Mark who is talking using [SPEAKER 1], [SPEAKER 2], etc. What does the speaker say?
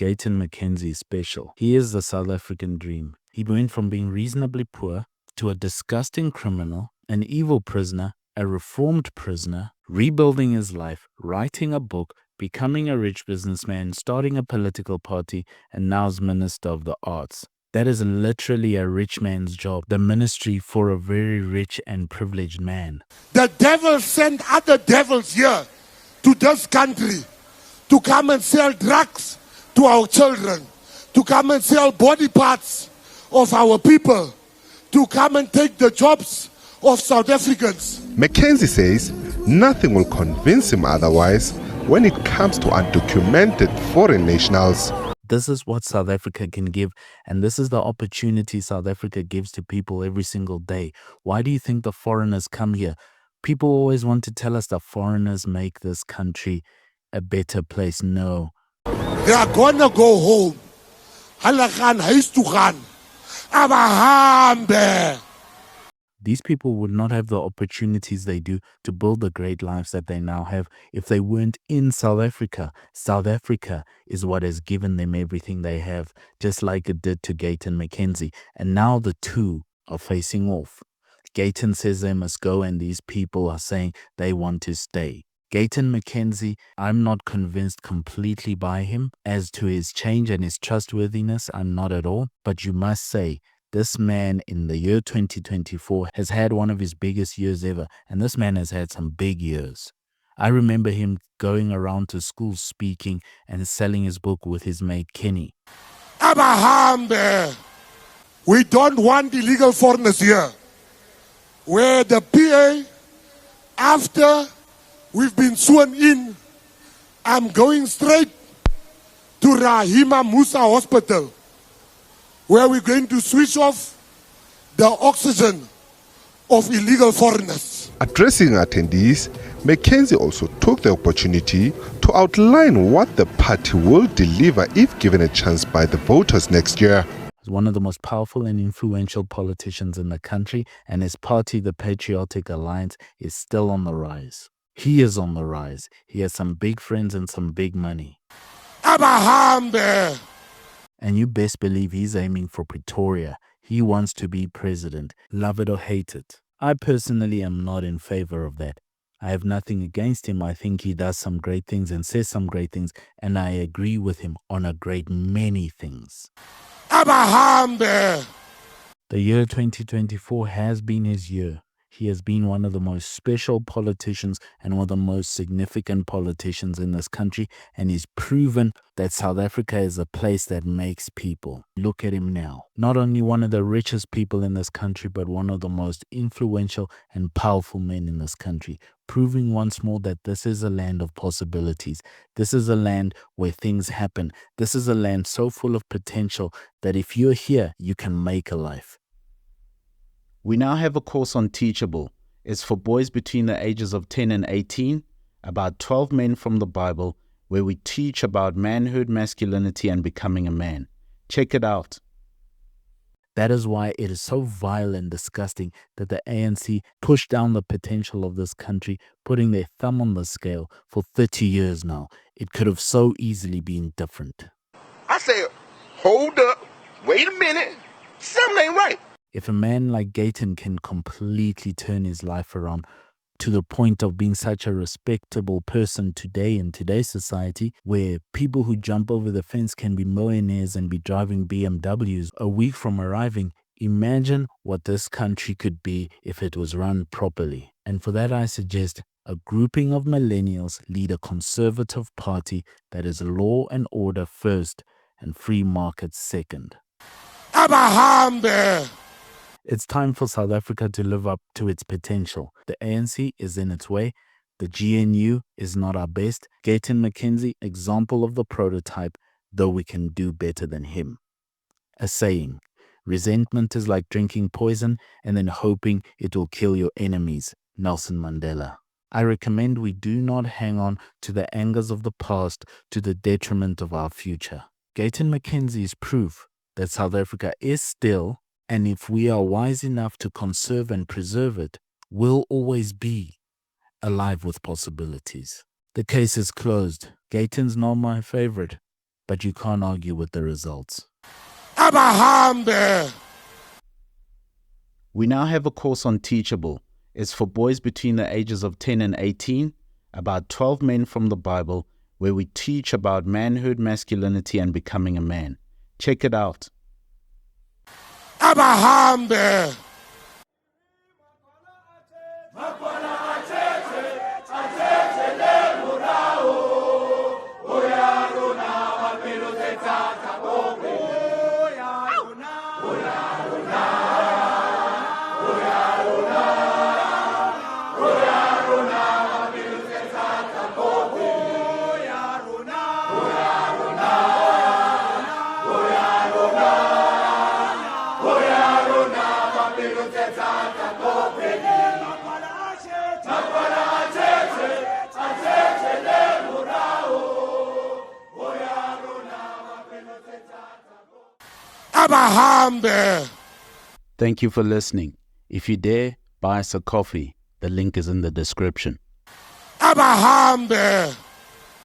[SPEAKER 1] Gayton McKenzie is special. He is the South African dream. He went from being reasonably poor to a disgusting criminal, an evil prisoner, a reformed prisoner, rebuilding his life, writing a book, becoming a rich businessman, starting a political party, and now is Minister of the Arts. That is literally a rich man's job, the ministry for a very rich and privileged man.
[SPEAKER 2] The devil sent other devils here to this country to come and sell drugs to our children, to come and sell body parts of our people, to come and take the jobs of South Africans.
[SPEAKER 3] McKenzie says nothing will convince him otherwise when it comes to undocumented foreign nationals.
[SPEAKER 1] This is what South Africa can give, and this is the opportunity South Africa gives to people every single day. Why do you think the foreigners come here? People always want to tell us that foreigners make this country a better place. No.
[SPEAKER 2] They are gonna go home. Hulle gaan huis toe gaan. Abahambe.
[SPEAKER 1] These people would not have the opportunities they do to build the great lives that they now have if they weren't in South Africa. South Africa is what has given them everything they have, just like it did to Gayton McKenzie. And now the two are facing off. Gayton says they must go, and these people are saying they want to stay. Gayton McKenzie, I'm not convinced completely by him. As to his change and his trustworthiness, I'm not at all. But you must say, this man in the year 2024 has had one of his biggest years ever, and this man has had some big years. I remember him going around to schools speaking and selling his book with his mate Kenny.
[SPEAKER 2] Abahambe. We don't want illegal foreigners here. Where the PA, after we've been sworn in, I'm going straight to Rahima Musa Hospital, where we're going to switch off the oxygen of illegal foreigners.
[SPEAKER 3] Addressing attendees, McKenzie also took the opportunity to outline what the party will deliver if given a chance by the voters next year.
[SPEAKER 1] He's one of the most powerful and influential politicians in the country, and his party, the Patriotic Alliance, is still on the rise. He is on the rise. He has some big friends and some big money.
[SPEAKER 2] Abahambe.
[SPEAKER 1] And you best believe he's aiming for Pretoria. He wants to be president, love it or hate it. I personally am not in favor of that. I have nothing against him. I think he does some great things and says some great things, and I agree with him on a great many things.
[SPEAKER 2] Abahambe.
[SPEAKER 1] The year 2024 has been his year. He has been one of the most special politicians and one of the most significant politicians in this country, and he's proven that South Africa is a place that makes people. Look at him now. Not only one of the richest people in this country, but one of the most influential and powerful men in this country, proving once more that this is a land of possibilities. This is a land where things happen. This is a land so full of potential that if you're here, you can make a life. We now have a course on Teachable. It's for boys between the ages of 10 and 18, about 12 men from the Bible, where we teach about manhood, masculinity, and becoming a man. Check it out. That is why it is so vile and disgusting that the ANC pushed down the potential of this country, putting their thumb on the scale for 30 years now. It could have so easily been different.
[SPEAKER 4] I said, hold up, wait a minute, something ain't right.
[SPEAKER 1] If a man like Gayton can completely turn his life around to the point of being such a respectable person today in today's society, where people who jump over the fence can be millionaires and be driving BMWs a week from arriving, imagine what this country could be if it was run properly. And for that, I suggest a grouping of millennials lead a conservative party that is law and order first and free market second.
[SPEAKER 2] Abahambe.
[SPEAKER 1] It's time for South Africa to live up to its potential. The ANC is in its way. The GNU is not our best. Gayton McKenzie, example of the prototype, though we can do better than him. A saying, resentment is like drinking poison and then hoping it will kill your enemies. Nelson Mandela. I recommend we do not hang on to the angers of the past to the detriment of our future. Gayton McKenzie is proof that South Africa is still, and if we are wise enough to conserve and preserve it, will always be alive with possibilities. The case is closed. Gayton's not my favorite, but you can't argue with the results.
[SPEAKER 2] Abahambe.
[SPEAKER 1] We now have a course on Teachable. It's for boys between the ages of 10 and 18, about 12 men from the Bible, where we teach about manhood, masculinity, and becoming a man. Check it out.
[SPEAKER 2] Abahambe. Abahambe.
[SPEAKER 1] Thank you for listening. If you dare, buy us a coffee. The link is in the description.
[SPEAKER 2] Abahambe.